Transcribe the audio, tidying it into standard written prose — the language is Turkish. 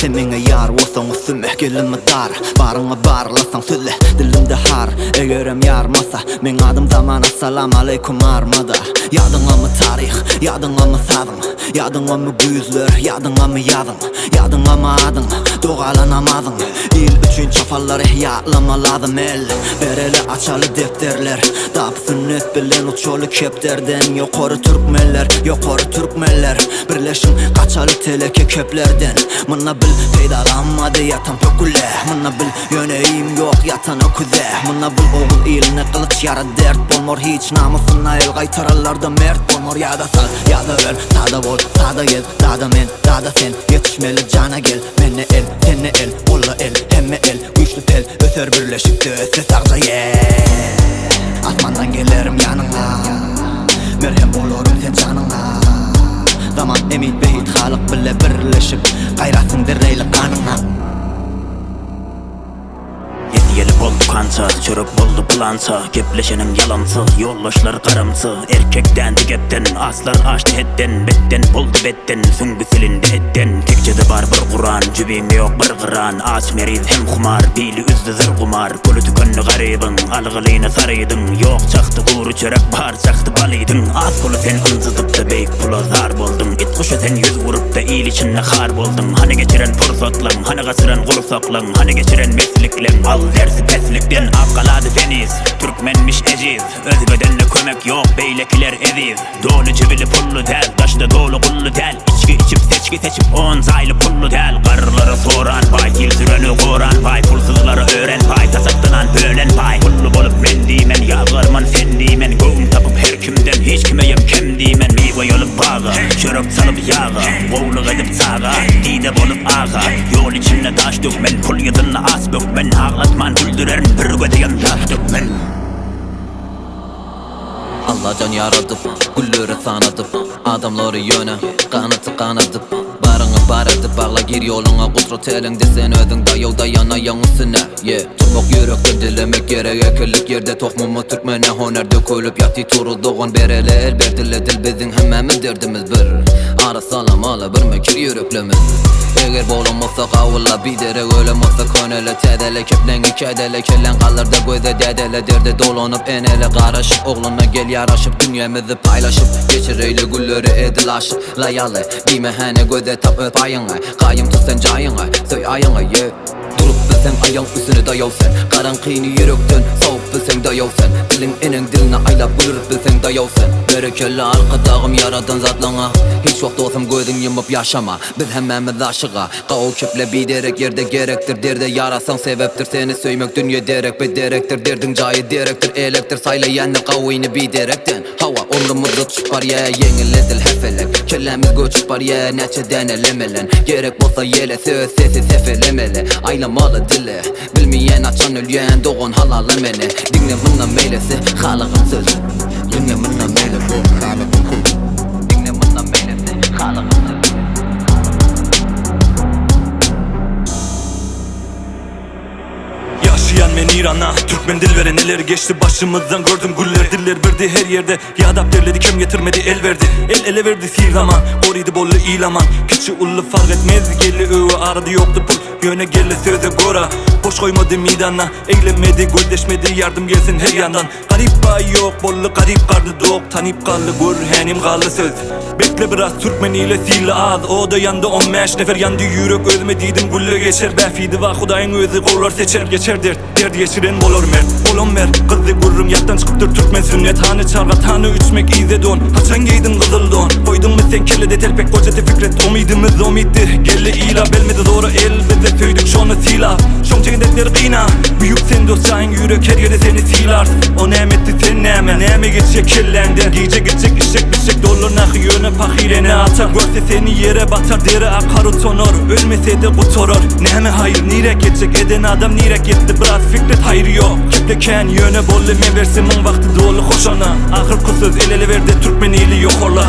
Sen menge yar olsan üstüme gelinme dar. Barıngı barlasan sözle dilimde har. Egerem yarmasa men adım zamana salam aleykum armada. Yadına mı tarih, yadına mı sadım, yadına mı güzler, yadına mı yadım, yadına mı adın, doğalanamadın. İl üçün çafalları ihyalama lazım el. Bereli açalı defterler, dap sünnet bilen uçolu kepterden. Yokoru Türkmenler, yokoru Türkmenler, birleşin kaçalı teleke keplerden. Mına bil peydalanmadı yatan pöküle, mına bil yöneğim yok yatan öküze. Mına bil oğul iline kılıç yara dert bolmor, hiç namusuna el kaytararlar da mert bolmor. Ya da sal, ya da öl, sada bol, sada gel, sada men, sada sen. Yetişmeli cana gel, menne el, tenne el, olla el, hemme el. Güçlü tel, öter birleşik de öte sarca ye. Asmandan gelirim yanına, merhem olurum sen canına. Zaman emin beyit halık bile birleşip gayrasın dirreyli kanına. Yeli boldu kança, çörük boldu plança. Gepleşenin yalansı, yollaşlar karamsı. Erkekten digepten, aslar açtı hetten. Betten boldu betten, süngü silindi etten. Tekçede var bir Kur'an, cübinde yok bir Kıran. Aç meriz hem kumar, bili üzdü zır kumar. Kulü tükönlü garibin, algılığını sarıydın. Yok çaktı kuru çörek, bar çaktı baliydın. Az kulu sen ınzıdıp da beyk pula zar boldun. İt kuşu sen yüz vurup da iyil içinle har boldun. Hani geçiren fırsatlan, hani kasıran kursaklan, hani geçiren mesliklen. Al dersi peslikten afkaladı feniz, Türkmenmiş eciz. Özbedenle kömek yok, beylekiler eziz. Dolu cibili pullu tel, taşta dolu kullu tel. İçki içip seçki seçip on zaylı pullu tel. Karıları soran pay, kil süreni koran pay. Pulsuzları öğren pay, tasaktınan bölen pay. Pullu bolup men dimen, yağırman sen dimen. Göğün tapıp her kimden hiç kime yem kem dimen. Meyve yolup bağa, çörek salıp yağa. Oğluk edip sağa, dide bolup ağa. Yol içimle taş dökmen, pul yadınla as bökmen. Ağlatman güldüren bir gödeyen yaş dökmen. Allah can yaradıp, gülleri sanadıp, adamları yöne, kanatı kanadıp. Barını baradıp, bağla gir yoluna, kudret elinde sen ödün dayav dayanayan üstüne. Turmok yürekten dilemek gerek, ekillik yerde tohmumu Türkmene honer dökülüp yatı turulduğun bereli el berdile dil bizim hemmemiz derdimiz bir. Ara salamalı bir mekir yüreklemiz. Eğer boğulamazsa kavulla bir derek ölemezsa könele tedele keplenge kedele kellen kalır da göze dedele derde dolanıp enele karışıp oğluna gel yaraşıp dünyamızı paylaşıp geçireyle gülleri edil aşıp layalı bir mehane göze tap öp ayına kayım tut sen cayına söy ayına ye. Durup bilsen ayağın üstüne dayav sen, karan kıyını yürekten soğuk bilsen dayav sen. Dilin enen diline aylap gülürüp bilsen dayav sen. Berekeli arkadağım yaradan zatlana, hiç vakti olsam gözün yumup yaşama. Biz hemmemiz aşığa, kavu köple bir derek yerde gerektir. Derde yarasan sebeptir, seni söymek dünya derek bir derektir. Derdin cayı direktir, elektir saylayanı kavuyunu bir derekten. Hava onlumuzu çıpar ya, yeniledil hefelek. Kellemiz göçüp var ya, neçeden elemelen. Gerek bolsa yele söz sesi sefelemeli. Aylamalı dili, bilmeyen açan ölyen doğun halalı meni. Dinle bundan meylesi, halıqın sözü. Dinle bundan meylesi, halıqın sözü. Dinle bundan meylesi, halıqın sözü. Yaşayan men İran'a, Türkmen dil veren neler geçti başımızdan. Gördüm güller diller verdi her yerde. Yadap derledi kim getirmedi el verdi. El ele verdi silgaman, koruydu bollu ilaman. Küçü ullu fark etmez gelli öğü aradı yoktu pul. Yöne gelli söze gora, boş koymadı midana. Eylemedi göldeşmedi yardım gelsin her yandan. Garip bay yok bollu garip kardı doğuk. Tanip kaldı görhenim kaldı söz. Bekle biraz Türkmen ile sili az. O da yandı 15 nefer yandı yürek. Özmediydim gülle geçer befidi va Hudayın özü kollar seçer geçer dert. Dert geçiren bolor mert, bolon ver. Kızdı görürüm yattan çıkıptır Türkmen sünnet. Hanı çarga tanı üçmek ize don. Haçan giydin kızıl don. Koydun mu sen kellede telpek kocati fikret. Umidimiz umiddi, gelli ila belmedi doğru el. Bize söydük şonu sila, şon çekindekleri kıyna. Büyük sen dostayın yürek her yere seni silar. O nemetti sen neme geçecek kellenden. Giyce gidecek işek bişek dolur nakı yöne pakirene atar. Görse seni yere batar deri akar utonor. Ölmese de kutoror. Neme hayır nire geçecek eden adam nire gitti. Biraz fikret hayır yok. Kepleken yöne bolle me versin mun vakti dolu koşana. Ahır kusuz el ele verdi Türkmen ili yok orla.